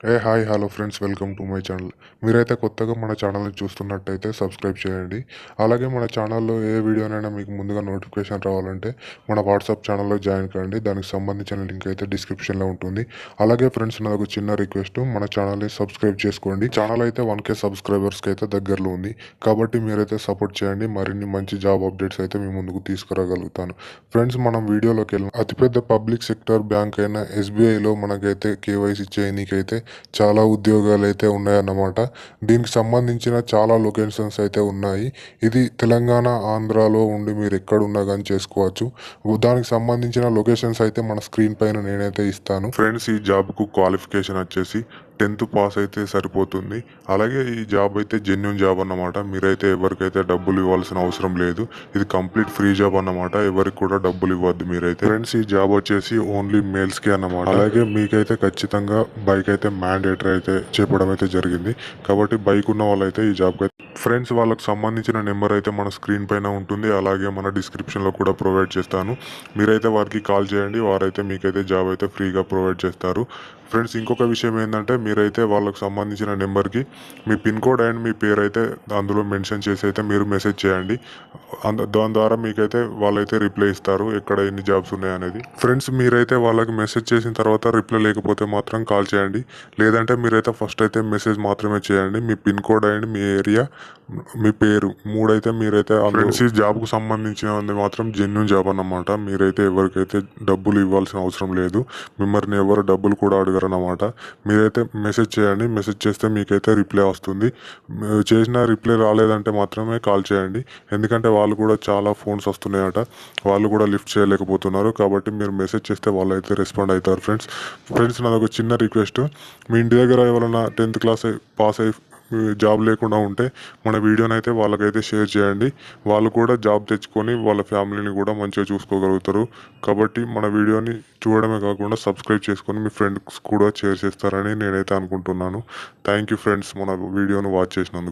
Hi hello friends, welcome to my channel. మీరైతే కొత్తగా మన ఛానల్ని చూస్తున్నట్టయితే సబ్స్క్రైబ్ చేయండి. అలాగే మన ఛానల్లో ఏ వీడియోనైనా మీకు ముందుగా నోటిఫికేషన్ రావాలంటే మన వాట్సాప్ ఛానల్లో జాయిన్ కండి. దానికి సంబంధించిన లింక్ అయితే డిస్క్రిప్షన్లో ఉంటుంది. అలాగే ఫ్రెండ్స్, నాది ఒక చిన్న రిక్వెస్ట్, మన ఛానల్ని సబ్స్క్రైబ్ చేసుకోండి. ఛానల్ అయితే 1K సబ్స్క్రైబర్స్కి అయితే దగ్గరలో ఉంది. కాబట్టి మీరైతే సపోర్ట్ చేయండి. మరిన్ని మంచి జాబ్ అప్డేట్స్ అయితే మీ ముందుకు తీసుకురాగలుగుతాను. ఫ్రెండ్స్, మనం వీడియోలోకి వెళ్ళాం. అతిపెద్ద పబ్లిక్ సెక్టర్ బ్యాంక్ అయిన ఎస్బీఐలో మనకైతే కేవైసీ చేయనీకైతే చాలా ఉద్యోగాలు అయితే ఉన్నాయన్నమాట. దీనికి సంబంధించిన చాలా లొకేషన్స్ అయితే ఉన్నాయి. ఇది తెలంగాణ, ఆంధ్రాలో ఉండి మీరు ఎక్కడున్నా కానీ చేసుకోవచ్చు. దానికి సంబంధించిన లొకేషన్స్ అయితే మన స్క్రీన్ పైన నేనైతే ఇస్తాను. ఫ్రెండ్స్, ఈ జాబ్కు క్వాలిఫికేషన్ వచ్చేసి 10th పాస్ అయితే సరిపోతుంది. అలాగే ఈ జాబ్ అయితే జెన్యున్ జాబ్ అన్నమాట. మీరైతే ఎవరికైతే డబ్బులు ఇవ్వాల్సిన అవసరం లేదు. ఇది కంప్లీట్ ఫ్రీ జాబ్ అన్నమాట. ఎవరికి కూడా డబ్బులు ఇవ్వద్దు మీరైతే. ఫ్రెండ్స్, ఈ జాబ్ వచ్చేసి ఓన్లీ మేల్స్ కి అన్నమాట. అలాగే మీకైతే ఖచ్చితంగా బైక్ అయితే మ్యాండేటరీ అయితే చెప్పడం అయితే జరిగింది. కాబట్టి బైక్ ఉన్న వాళ్ళైతే ఈ జాబ్ ఫ్రెండ్స్, వాళ్ళకి సంబంధించిన నెంబర్ అయితే మన స్క్రీన్ పైన ఉంటుంది. అలాగే మన డిస్క్రిప్షన్లో కూడా ప్రొవైడ్ చేస్తాను. మీరైతే వారికి కాల్ చేయండి. వారైతే మీకైతే జాబ్ అయితే ఫ్రీగా ప్రొవైడ్ చేస్తారు. ఫ్రెండ్స్, ఇంకొక విషయం ఏంటంటే మీరైతే వాళ్ళకి సంబంధించిన నెంబర్కి మీ పిన్ కోడ్ అండ్ మీ పేరు అయితే అందులో మెన్షన్ చేసి అయితే మీరు మెసేజ్ చేయండి. దాని ద్వారా మీకైతే వాళ్ళైతే రిప్లై ఇస్తారు ఎక్కడ ఎన్ని జాబ్స్ ఉన్నాయనేది. ఫ్రెండ్స్, మీరైతే వాళ్ళకి మెసేజ్ చేసిన తర్వాత రిప్లై లేకపోతే మాత్రం కాల్ చేయండి. లేదంటే మీరైతే ఫస్ట్ అయితే మెసేజ్ మాత్రమే చేయండి. మీ పిన్ కోడ్ అండ్ మీ ఏరియా, మీ పేరు మూడైతే మీరైతే ఫ్రెండ్స్, ఈ జాబ్కు సంబంధించినది మాత్రం జెన్యున్ జాబ్ అన్నమాట. మీరైతే ఎవరికైతే డబ్బులు ఇవ్వాల్సిన అవసరం లేదు. మిమ్మల్ని ఎవరు డబ్బులు కూడా అడగరు అన్నమాట. మీరైతే మెసేజ్ చేయండి. మెసేజ్ చేస్తే మీకైతే రిప్లై వస్తుంది. చేసిన రిప్లై రాలేదంటే మాత్రమే కాల్ చేయండి. ఎందుకంటే వాళ్ళు కూడా చాలా ఫోన్స్ వస్తున్నాయట. వాళ్ళు కూడా లిఫ్ట్ చేయలేకపోతున్నారు. కాబట్టి మీరు మెసేజ్ చేస్తే వాళ్ళు అయితే రెస్పాండ్ అవుతారు. ఫ్రెండ్స్, నాది ఒక చిన్న రిక్వెస్ట్. మీ ఇంటి దగ్గర ఎవరైనా 10th క్లాస్ పాస్ అయ్యి జాబ్ లేకుండా ఉంటే మన వీడియోని అయితే వాళ్ళకైతే షేర్ చేయండి. వాళ్ళు కూడా జాబ్ తెచ్చుకొని వాళ్ళ ఫ్యామిలీని కూడా మంచిగా చూసుకోగలుగుతారు. కాబట్టి మన వీడియోని చూడడమే కాకుండా సబ్స్క్రైబ్ చేసుకొని మీ ఫ్రెండ్స్ కూడా షేర్ చేస్తారని నేనైతే అనుకుంటున్నాను. థ్యాంక్ యూ ఫ్రెండ్స్, మన వీడియోను వాచ్ చేసినందుకు.